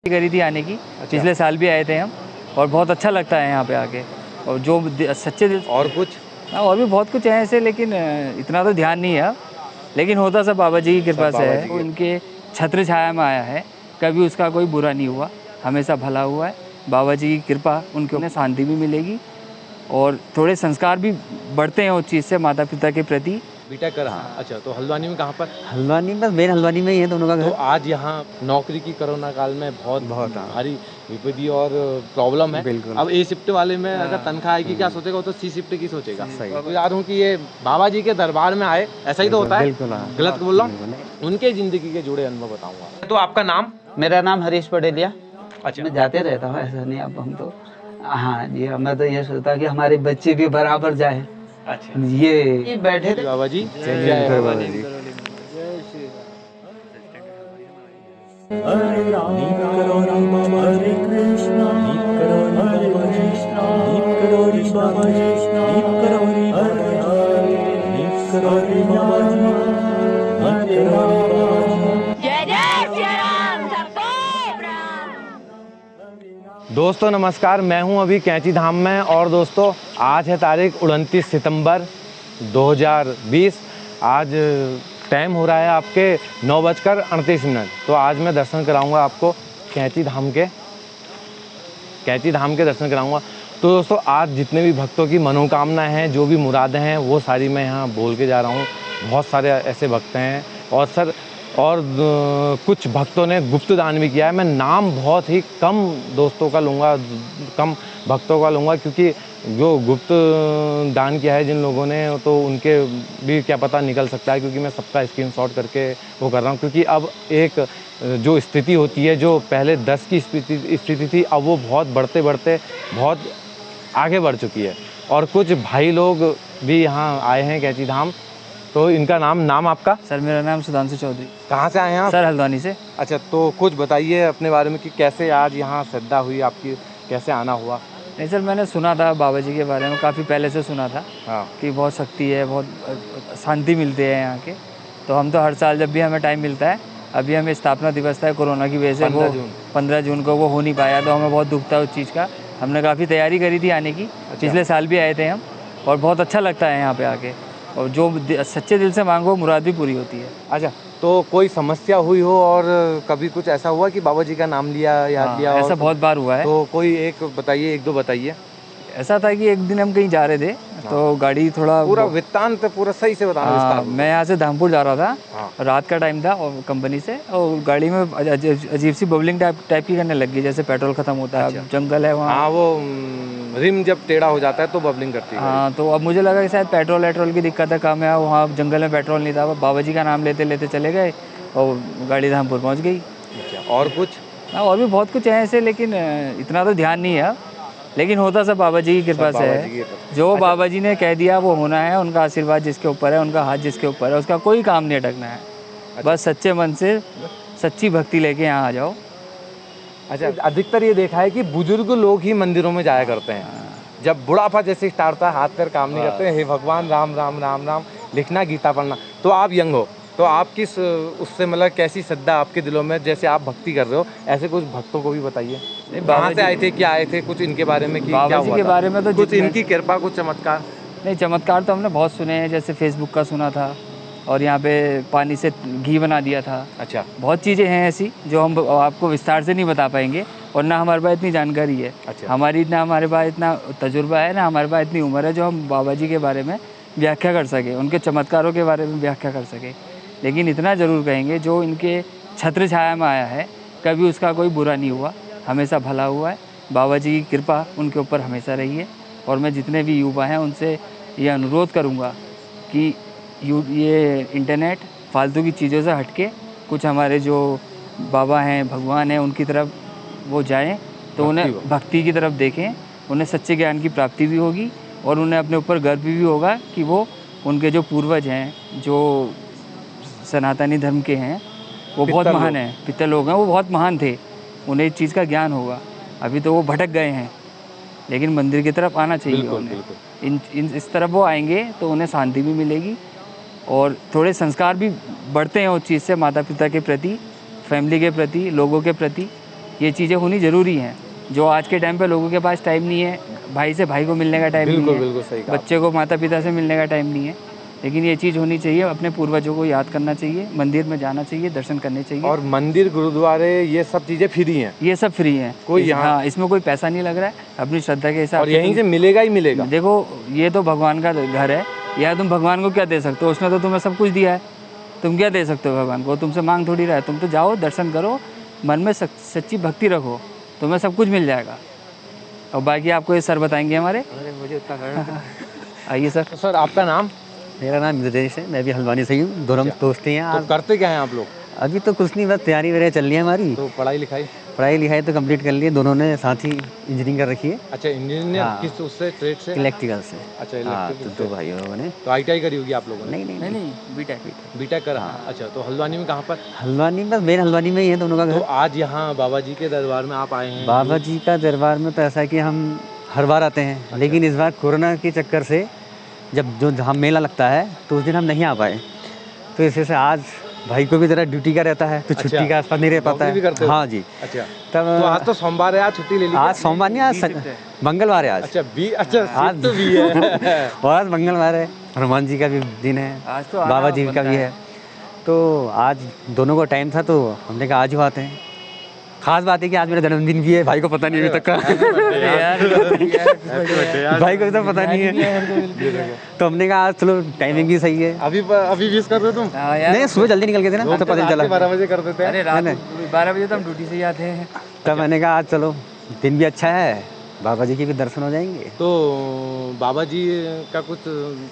करी थी आने की। पिछले साल भी आए थे हम और बहुत अच्छा लगता है यहाँ पे आके। और जो सच्चे दिल और कुछ और भी बहुत कुछ है ऐसे, लेकिन इतना तो ध्यान नहीं है। लेकिन होता सब बाबा जी की कृपा से है। वो इनके छत्र छाया में आया है, कभी उसका कोई बुरा नहीं हुआ, हमेशा भला हुआ है। बाबा जी की कृपा, उनके शांति भी मिलेगी और थोड़े संस्कार भी बढ़ते हैं उस चीज़ से, माता पिता के प्रति। बेटा कर हाँ। अच्छा, तो हल्द्वानी में कहाँ पर? हल्द्वानी में, मेन हल्द्वानी में ही है दोनों का घर। तो आज यहाँ नौकरी की कोरोना काल में बहुत भारी विपत्ति और प्रॉब्लम है। बिल्कुल। अब ए शिफ्ट वाले में अगर तनख्वाह आएगी क्या सोचेगा, वो तो सी शिफ्ट की सोचेगा। तो याद हूँ कि ये बाबा जी के दरबार में आए, ऐसा ही तो होता है। बिल्कुल। गलत बोल रहा हूँ? उनके जिंदगी के जुड़े अनुभव बताऊंगा। तो आपका नाम? मेरा नाम हरीश पटेलिया। अच्छा, मैं जाते रहता हूँ, ऐसा नहीं। अब हम तो हाँ जी, मैं तो ये सोचता कि हमारे बच्चे भी बराबर जाए। अच्छा, ये बैठे थे बाबा जी जय बाबा जी। हरे राम करो राम हरे कृष्णा करो हरे कृष्णा करो रे बाबा कृष्णा करो रे हरे हरे करो रे बाबा हरे राम। जय जय श्री राम, सबको प्रणाम। दोस्तों नमस्कार, मैं हूं अभी कैंची धाम में। और दोस्तों आज है तारीख 29 सितंबर 2020। आज टाइम हो रहा है आपके 9:38। तो आज मैं दर्शन कराऊंगा आपको कैंची धाम के दर्शन कराऊंगा। तो दोस्तों आज जितने भी भक्तों की मनोकामना हैं, जो भी मुरादें हैं, वो सारी मैं यहाँ बोल के जा रहा हूँ। बहुत सारे ऐसे भक्त हैं और कुछ भक्तों ने गुप्त दान भी किया है। मैं नाम बहुत ही कम दोस्तों का लूँगा, कम भक्तों का लूँगा, क्योंकि जो गुप्त दान किया है जिन लोगों ने, तो उनके भी क्या पता निकल सकता है, क्योंकि मैं सबका स्क्रीनशॉट करके वो कर रहा हूँ। क्योंकि अब एक जो स्थिति होती है, जो पहले 10 की स्थिति थी, अब वो बहुत बढ़ते बहुत आगे बढ़ चुकी है। और कुछ भाई लोग भी यहाँ आए हैं कैंची धाम। तो इनका नाम आपका? सर मेरा नाम सुधांशु चौधरी। कहाँ से आए हैं आप? सर हल्द्वानी से। अच्छा, तो कुछ बताइए अपने बारे में कि कैसे आज यहाँ श्रद्धा हुई आपकी, कैसे आना हुआ? नहीं सर, मैंने सुना था बाबा जी के बारे में, काफ़ी पहले से सुना था। हाँ। कि बहुत शक्ति है, बहुत शांति मिलती है यहाँ के। तो हम तो हर साल जब भी हमें टाइम मिलता है, अभी हमें स्थापना दिवस था, कोरोना की वजह से 15 जून को वो हो नहीं पाया, तो हमें बहुत दुख था उस चीज़ का। हमने काफ़ी तैयारी करी थी आने की। पिछले साल भी आए थे हम और बहुत अच्छा लगता है यहाँ पे आके। और जो सच्चे दिल से मांगो मुराद भी पूरी होती है। अच्छा, तो कोई समस्या हुई हो और कभी कुछ ऐसा हुआ कि बाबा जी का नाम लिया, याद लिया? ऐसा बहुत बार हुआ है। तो कोई एक दो बताइए। ऐसा था कि एक दिन हम कहीं जा रहे थे, तो गाड़ी थोड़ा पूरा वृत्तांत पूरा सही से बताना विस्तार में। मैं यहाँ से धामपुर जा रहा था। हाँ। रात का टाइम था और कंपनी से, और गाड़ी में अजीब सी बबलिंग टाइप की करने लग गई, जैसे पेट्रोल खत्म होता है। जंगल है वहाँ। हाँ, वो रिम जब टेढ़ा हो जाता है तो बबलिंग करती है। हाँ, तो अब मुझे लगा कि शायद पेट्रोल की दिक्कत है, कम है। वहाँ जंगल में पेट्रोल नहीं था। बाबा जी का नाम लेते लेते चले गए और गाड़ी धामपुर पहुँच गई। और कुछ? और भी बहुत कुछ है ऐसे, लेकिन इतना तो ध्यान नहीं है। लेकिन होता सब बाबा जी की कृपा से है। जो बाबा जी ने कह दिया वो होना है। उनका आशीर्वाद जिसके ऊपर है, उनका हाथ जिसके ऊपर है, उसका कोई काम नहीं अटकना है। बस सच्चे मन से सच्ची भक्ति लेके यहाँ आ जाओ। अच्छा, अधिकतर ये देखा है कि बुजुर्ग लोग ही मंदिरों में जाया करते हैं। जब बुढ़ापा जैसे स्टार्ट था, हाथ पैर काम नहीं करते, हे भगवान राम राम राम राम लिखना, गीता पढ़ना। तो आप यंग हो, तो आपकी उससे मतलब कैसी श्रद्धा आपके दिलों में, जैसे आप भक्ति कर रहे हो, ऐसे कुछ भक्तों को भी बताइए। कहाँ से आए थे, क्या आए थे, कुछ इनके बारे में? बाबा जी के बारे में तो कुछ इनकी कृपा, कुछ चमत्कार? नहीं, चमत्कार तो हमने बहुत सुने हैं। जैसे फेसबुक का सुना था, और यहाँ पे पानी से घी बना दिया था। अच्छा, बहुत चीज़ें हैं ऐसी जो हम आपको विस्तार से नहीं बता पाएंगे, और ना हमारे पास इतनी जानकारी है। अच्छा। हमारे पास इतना तजुर्बा है, ना हमारे पास इतनी उम्र है जो हम बाबा जी के बारे में व्याख्या कर सके, उनके चमत्कारों के बारे में व्याख्या कर सके। लेकिन इतना ज़रूर कहेंगे, जो इनके छत्र छाया में आया है, कभी उसका कोई बुरा नहीं हुआ, हमेशा भला हुआ है। बाबा जी की कृपा उनके ऊपर हमेशा रही है। और मैं जितने भी युवा हैं उनसे ये अनुरोध करूँगा कि ये इंटरनेट फालतू की चीज़ों से हटके कुछ हमारे जो बाबा हैं, भगवान हैं, उनकी तरफ वो जाएं, तो उन्हें भक्ति की तरफ देखें। उन्हें सच्चे ज्ञान की प्राप्ति भी होगी और उन्हें अपने ऊपर गर्व भी होगा कि वो उनके जो पूर्वज हैं, जो सनातनी धर्म के हैं, वो बहुत महान हैं। पितर लोग हैं, वो बहुत महान थे, उन्हें इस चीज़ का ज्ञान होगा। अभी तो वो भटक गए हैं, लेकिन मंदिर की तरफ आना चाहिए उन्हें। इस तरफ वो आएंगे तो उन्हें शांति भी मिलेगी और थोड़े संस्कार भी बढ़ते हैं उस चीज़ से, माता पिता के प्रति, फैमिली के प्रति, लोगों के प्रति। ये चीज़ें होनी ज़रूरी हैं, जो आज के टाइम पे लोगों के पास टाइम नहीं है, भाई से भाई को मिलने का टाइम नहीं है, बिल्कुल सही कहा। बच्चे को माता पिता से मिलने का टाइम नहीं है, लेकिन ये चीज़ होनी चाहिए। अपने पूर्वजों को याद करना चाहिए, मंदिर में जाना चाहिए, दर्शन करने चाहिए। और मंदिर, गुरुद्वारे, ये सब चीज़ें फ्री हैं, ये सब फ्री हैं, कोई यहाँ- हाँ, इसमें कोई पैसा नहीं लग रहा है, अपनी श्रद्धा के हिसाब और यहीं से मिलेगा ही मिलेगा। देखो ये तो भगवान का घर है, या तुम भगवान को क्या दे सकते हो, उसने तो तुम्हें सब कुछ दिया है, तुम क्या दे सकते हो भगवान को, तुमसे मांग थोड़ी रहा है। तुम तो जाओ, दर्शन करो, मन में सच्ची भक्ति रखो, तुम्हें सब कुछ मिल जाएगा। और बाकी आपको ये सर बताएंगे हमारे। अरे मुझे उतना आइए सर। तो सर आपका नाम? मेरा नाम इंद्रेश है, मैं भी हल्द्वानी से ही हूँ, दोनों हम दोस्त ही हैं। तो करते क्या हैं आप लोग? अभी तो कुछ नहीं, बस तैयारी वगैरह चल रही है हमारी। तो पढ़ाई लिखाई? पढ़ाई लिखाई तो कंप्लीट कर ली है, दोनों ने साथ ही इंजीनियरिंग कर रखी है, अच्छा, इंजीनियर हाँ। किस उससे, ट्रेड से? इलेक्ट्रिकल से। अच्छा, हाँ, इलेक्ट्रिकल तो दो भाई लोगों ने। तो ITI करी होगी आप लोगों ने? नहीं नहीं नहीं नहीं, नहीं, बीटेक। बीटेक करा? अच्छा, तो हल्द्वानी में कहाँ पर? हल्द्वानी बस मेन हल्द्वानी में ही है दोनों का तो घर। आज यहाँ बाबा जी के दरबार में आप आए हैं? बाबा जी का दरबार में तो ऐसा है कि हम हर बार आते हैं, लेकिन इस बार कोरोना के चक्कर से जब जो हम मेला लगता है तो उस दिन हम नहीं आ पाए, तो इस वजह से आज भाई को भी ज़रा ड्यूटी का रहता है, तो अच्छा। छुट्टी का आसपास नहीं रह पाता नौकरी भी करते है। हो? हाँ जी। अच्छा, तब तो आज तो सोमवार है, आज छुट्टी ले ली? आज सोमवार नहीं, आज मंगलवार है आज। अच्छा, अच्छा, आज तो भी है। और आज मंगलवार है, हनुमान जी का भी दिन है, आज तो आना बाबा जी का बनता भी है, तो आज दोनों को टाइम था, तो हमने कहा आज ही आते हैं। खास बात है कि आज मेरा जन्मदिन भी है, भाई को पता नहीं अभी तक का। भाई को तो पता नहीं है, तो हमने कहा आज चलो टाइमिंग भी सही है। अभी विश कर रहे हो तुम? हाँ यार, नहीं, सुबह जल्दी निकल गए थे ना, तो पता नहीं चला। 12 बजे कर देते हैं। अरे रात 12 बजे तो हम ड्यूटी से ही आते हैं। तब मैंने कहा आज चलो, दिन भी अच्छा है, बाबा जी के भी दर्शन हो जाएंगे। तो बाबा जी का कुछ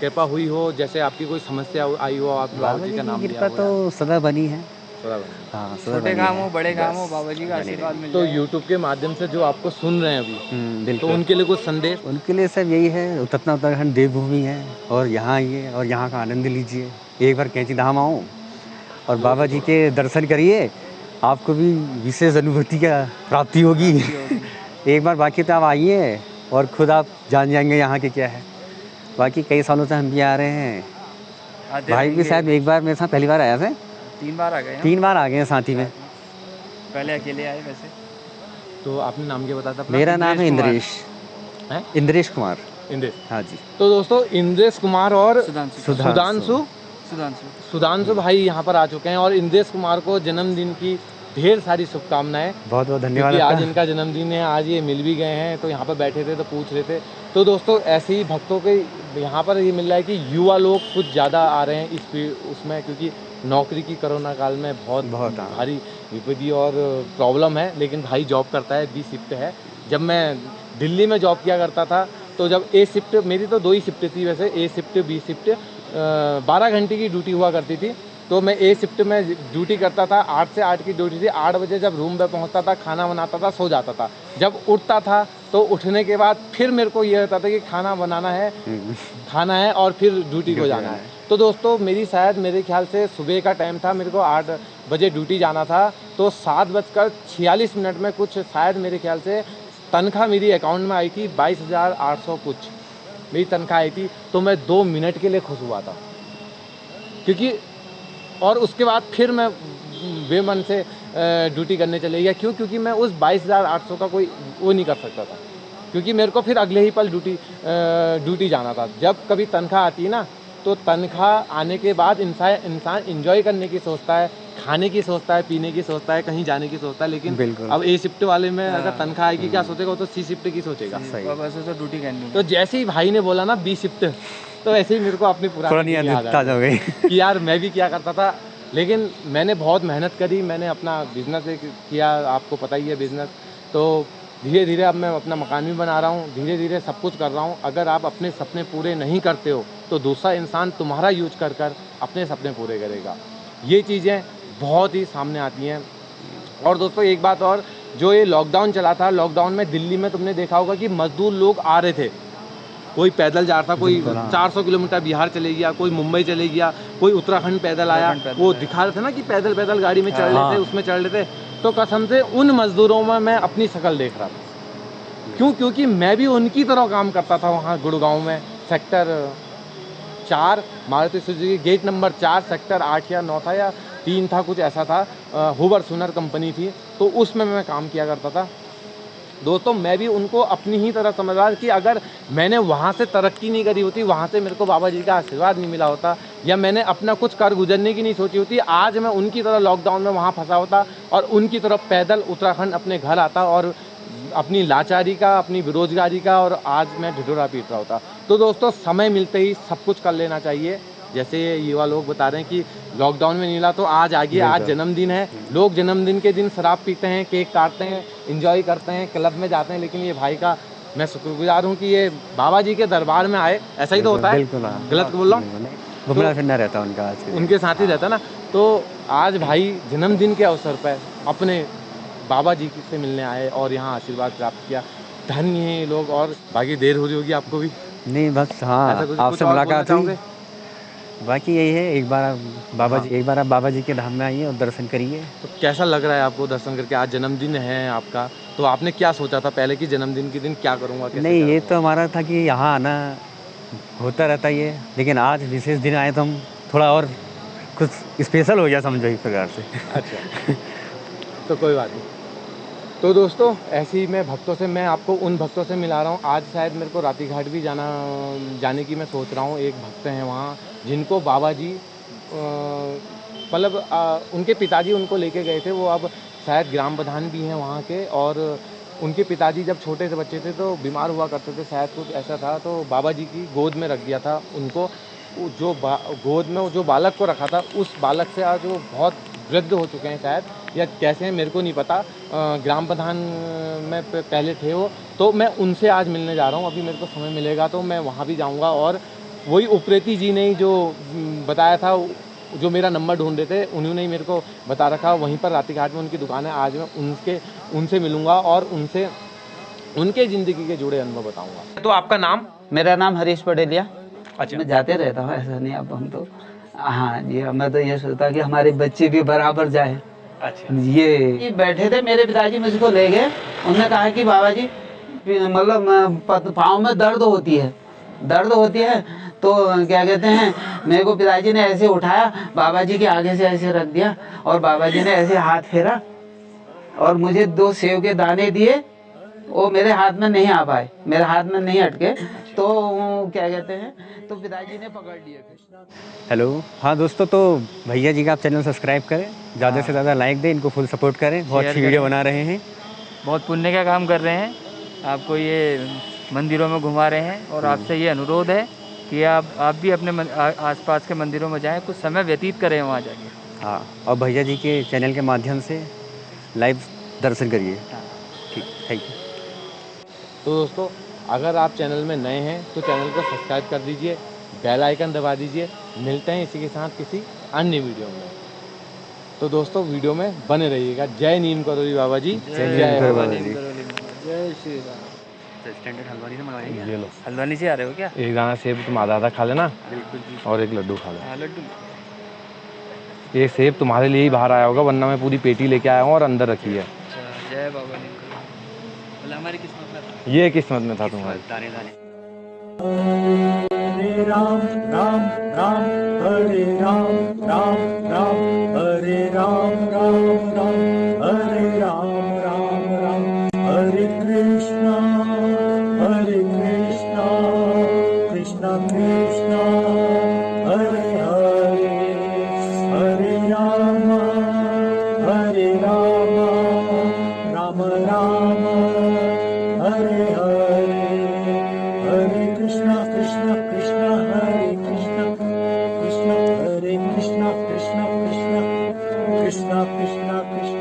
कृपा हुई हो, जैसे आपकी कोई समस्या आई हो, आप बाबा जी का नाम की लिया कृपा हो तो सदा बनी है। या- हाँ, सदा छोटे बनी काम है। हो, बड़े काम हो, बाबा जी का आशीर्वाद मिल तो जाए। YouTube के माध्यम से जो आपको सुन रहे हैं अभी, तो बिल्कुल। उनके लिए कुछ संदेश? उनके लिए सब यही है, उतना उत्तराखंड देवभूमि है, और यहाँ आइए और यहाँ का आनंद लीजिए। एक बार कैंची धाम आओ और बाबा जी के दर्शन करिए, आपको भी विशेष अनुभूति का प्राप्ति होगी। एक बार बाकी तो आप आइए और खुद आप जान जाएंगे यहाँ के क्या है। बाकी कई सालों से हम भी आ रहे हैं, आते भाई भी रहेंगे। शायद एक बार मेरे साथ पहली बार आया था, 3 बार आ गए हम। 3 बार आ गए हैं साथ ही में। पहले अकेले आए वैसे। तो आपने नाम क्या बताया था अपना? मेरा नाम है इंद्रेश, हैं? इंद्रेश कुमार। इंद्रेश। हाँ जी। तो दोस्तों, इंद्रेश कुमार और सुधांशु सुधांशु भाई यहाँ पर आ चुके हैं, और इंद्रेश कुमार को जन्मदिन की ढेर सारी शुभकामनाएं, बहुत बहुत धन्यवाद क्योंकि आज आपका। इनका जन्मदिन है। आज ये मिल भी गए हैं, तो यहाँ पर बैठे थे तो पूछ रहे थे। तो दोस्तों, ऐसे ही भक्तों के यहाँ पर ये मिल रहा है कि युवा लोग कुछ ज़्यादा आ रहे हैं उसमें, क्योंकि नौकरी की कोरोना काल में बहुत बहुत, हाँ। भारी विपत्ति और प्रॉब्लम है। लेकिन भाई जॉब करता है, B शिफ्ट है। जब मैं दिल्ली में जॉब किया करता था, तो जब A शिफ्ट, मेरी तो 2 ही शिफ्ट थी वैसे, A शिफ्ट B शिफ्ट, 12 घंटे की ड्यूटी हुआ करती थी। तो मैं A शिफ्ट में ड्यूटी करता था, 8 से 8 की ड्यूटी थी। 8 बजे जब रूम पे पहुंचता था, खाना बनाता था, सो जाता था। जब उठता था तो उठने के बाद फिर मेरे को ये होता था कि खाना बनाना है, खाना है, और फिर ड्यूटी को जाना है। तो दोस्तों, मेरे ख्याल से सुबह का टाइम था, मेरे को 8 बजे ड्यूटी जाना था, तो 7:46 में कुछ शायद मेरे ख्याल से तनख्वाह मेरी अकाउंट में आई थी 22,800 कुछ मेरी तनख्वाह आई थी। तो मैं 2 मिनट के लिए खुश हुआ था, क्योंकि और उसके बाद फिर मैं बेमन से ड्यूटी करने चले गया। क्योंकि मैं उस 22,800 का कोई वो नहीं कर सकता था, क्योंकि मेरे को फिर अगले ही पल ड्यूटी जाना था। जब कभी तनख्वाह आती है ना, तो तनख्वाह आने के बाद इंसान एंजॉय करने की सोचता है, खाने की सोचता है, पीने की सोचता है, कहीं जाने की सोचता है। लेकिन बिल्कुल। अब A शिफ्ट वाले में अगर तनख्वाह आएगी, क्या सोचेगा? वो तो C शिफ्ट की सोचेगा। सही। वैसे तो ड्यूटी करनी है। तो जैसे ही भाई ने बोला ना B शिफ्ट, तो ऐसे ही मेरे को अपनी पुरानी याद याद आ ताजा हो गई। कि यार मैं भी क्या करता था। लेकिन मैंने बहुत मेहनत करी, मैंने अपना बिजनेस किया, आपको पता ही है बिजनेस। तो धीरे धीरे अब मैं अपना मकान भी बना रहा हूँ, धीरे धीरे सब कुछ कर रहा हूँ। अगर आप अपने सपने पूरे नहीं करते हो, तो दूसरा इंसान तुम्हारा यूज कर कर अपने सपने पूरे करेगा। ये चीज़ें बहुत ही सामने आती हैं। और दोस्तों, एक बात और, जो ये लॉकडाउन चला था, लॉकडाउन में दिल्ली में तुमने देखा होगा कि मजदूर लोग आ रहे थे। कोई पैदल जा रहा था, कोई 400 किलोमीटर बिहार चले गया, कोई मुंबई चले गया, कोई उत्तराखंड पैदल आया। वो दिखा रहे थे ना कि पैदल पैदल गाड़ी में चढ़ रहे थे, उसमें चढ़ रहे थे। तो कसम से उन मजदूरों में मैं अपनी शक्ल देख रहा था। क्यों? क्योंकि मैं भी उनकी तरह काम करता था वहाँ गुड़गांव में, sector 4 Maruti Suzuki gate number 4 sector 8 या 9 था, या 3 था, कुछ ऐसा था, हुबर सुनर कंपनी थी, तो उसमें मैं काम किया करता था। दोस्तों मैं भी उनको अपनी ही तरह समझ रहा कि अगर मैंने वहाँ से तरक्की नहीं करी होती, वहाँ से मेरे को बाबा जी का आशीर्वाद नहीं मिला होता, या मैंने अपना कुछ कर गुजरने की नहीं सोची होती, आज मैं उनकी तरह लॉकडाउन में वहाँ फंसा होता और उनकी तरफ पैदल उत्तराखंड अपने घर आता और अपनी लाचारी का, अपनी बेरोजगारी का, और आज मैं ढिढोरा पीट रहा होता। तो दोस्तों समय मिलते ही सब कुछ कर लेना चाहिए। जैसे ये युवा लोग बता रहे हैं कि लॉकडाउन में नहीं मिला तो आज आ गया, आज जन्मदिन है, लोग जन्मदिन के दिन शराब पीते हैं, केक काटते हैं, एंजॉय करते हैं, क्लब में जाते हैं, लेकिन ये भाई का मैं शुक्रगुजार हूँ कि ये बाबा जी के दरबार में आए। ऐसा ही तो होता है, बिल्कुल हाँ। गलत बोल रहा हूँ? घूमना फिरना रहता उनका आज के दिन। उनके साथ ही रहता ना। तो आज भाई जन्मदिन के अवसर पर अपने बाबा जी से मिलने आए और यहाँ आशीर्वाद प्राप्त किया। धन्य है ये लोग। और बाकी देर हो रही होगी आपको भी? नहीं बस हाँ, ऐसा कुछ आपसे और मुलाकात बोलना हुई। चाहोगे? बाकी यही है, एक बार आप बाबा जी के धाम में आइए और दर्शन करिए। तो कैसा लग रहा है आपको दर्शन करके? आज जन्मदिन है आपका, तो आपने क्या सोचा था पहले कि जन्मदिन के दिन क्या करूँगा, कैसे नहीं, ये करूँगा? तो हमारा था कि यहाँ आना होता रहता ही है, लेकिन आज विशेष दिन आए तो हम थोड़ा और कुछ स्पेशल हो गया समझो एक प्रकार से। अच्छा तो कोई बात नहीं। तो दोस्तों ऐसे ही मैं भक्तों से, मैं आपको उन भक्तों से मिला रहा हूँ। आज शायद मेरे को राती घाट भी जाने की मैं सोच रहा हूँ। एक भक्त हैं वहाँ जिनको बाबा जी मतलब उनके पिताजी उनको लेके गए थे, वो अब शायद ग्राम प्रधान भी हैं वहाँ के, और उनके पिताजी जब छोटे से बच्चे थे तो बीमार हुआ करते थे, शायद कुछ ऐसा था, तो बाबा जी की गोद में रख दिया था उनको। जो गोद में जो बालक को रखा था, उस बालक से आज वो बहुत वृद्ध हो चुके हैं शायद, या कैसे हैं मेरे को नहीं पता। ग्राम प्रधान में पहले थे वो, तो मैं उनसे आज मिलने जा रहा हूँ। अभी मेरे को समय मिलेगा तो मैं वहाँ भी जाऊँगा, और वही उप्रेती जी ने जो बताया था, जो मेरा नंबर ढूंढ रहे थे, उन्होंने ही मेरे को बता रखा। वहीं पर राती घाट में उनकी दुकान है। आज मैं उनसे मिलूँगा और उनसे उनके ज़िंदगी के जुड़े अनुभव बताऊँगा। तो आपका नाम? मेरा नाम हरीश पटेलिया। अच्छा। मैं जाते रहता हूँ, ऐसा नहीं। अब हम तो हाँ जी, मैं तो ये सोचता कि हमारे बच्चे भी बराबर जाए। अच्छा। ये बैठे थे, मेरे पिताजी मुझको ले गए। उन्होंने कहा कि बाबा जी मतलब पाँव में दर्द होती है, तो क्या कहते हैं, मेरे को पिताजी ने ऐसे उठाया, बाबा जी के आगे से ऐसे रख दिया, और बाबा जी ने ऐसे हाथ फेरा और मुझे 2 सेव के दाने दिए। वो मेरे हाथ में नहीं आ पाए, मेरे हाथ में नहीं अटके, तो क्या कहते हैं, तो पिताजी ने पकड़ लिए। हेलो, हाँ दोस्तों, तो भैया जी का आप चैनल सब्सक्राइब करें, ज़्यादा से ज़्यादा लाइक दें, इनको फुल सपोर्ट करें। बहुत अच्छी वीडियो बना रहे हैं, बहुत पुण्य का काम कर रहे हैं। आपको ये मंदिरों में घुमा रहे हैं, और आपसे ये अनुरोध है कि आप भी अपने आसपास के मंदिरों में जाएं, कुछ समय व्यतीत करें वहाँ जाके। हाँ, और भैया जी के चैनल के माध्यम से लाइव दर्शन करिए। हाँ। ठीक, थैंक यू। तो दोस्तों अगर आप चैनल में नए हैं तो चैनल को सब्सक्राइब कर दीजिए, बेल आइकन दबा दीजिए। मिलते हैं इसी के साथ किसी अन्य वीडियो में। तो दोस्तों वीडियो में बने रहिएगा। जय नीम करोली बाबा जी, जय बाबा जी। जय श्री राम। स्टैंडर्ड हलवानी से मंगाएंगे। ये लो, हल्द्वानी से आ रहे हो क्या? एक दाना सेब तुम आधा खा लेना, बिल्कुल जी। और एक लड्डू खा लो। हाँ, लड्डू। ये सेब तुम्हारे लिए ही बाहर आया होगा, वरना मैं पूरी पेटी लेके आया हूँ और अंदर रखी है। अच्छा, जय बाबा नीम करोली। बोला हमारी किस्मत में था। ये किस्मत में था तुम्हारी। दाने दाने। हरे राम राम राम हरे राम राम राम हरे राम राम राम हरे राम राम राम हरे कृष्णा कृष्णा कृष्णा हरे हरे हरे राम राम राम हरे हरे हरे कृष्णा कृष्णा कृष्णा हरे कृष्णा कृष्णा हरे कृष्णा कृष्णा कृष्णा कृष्णा कृष्णा कृष्णा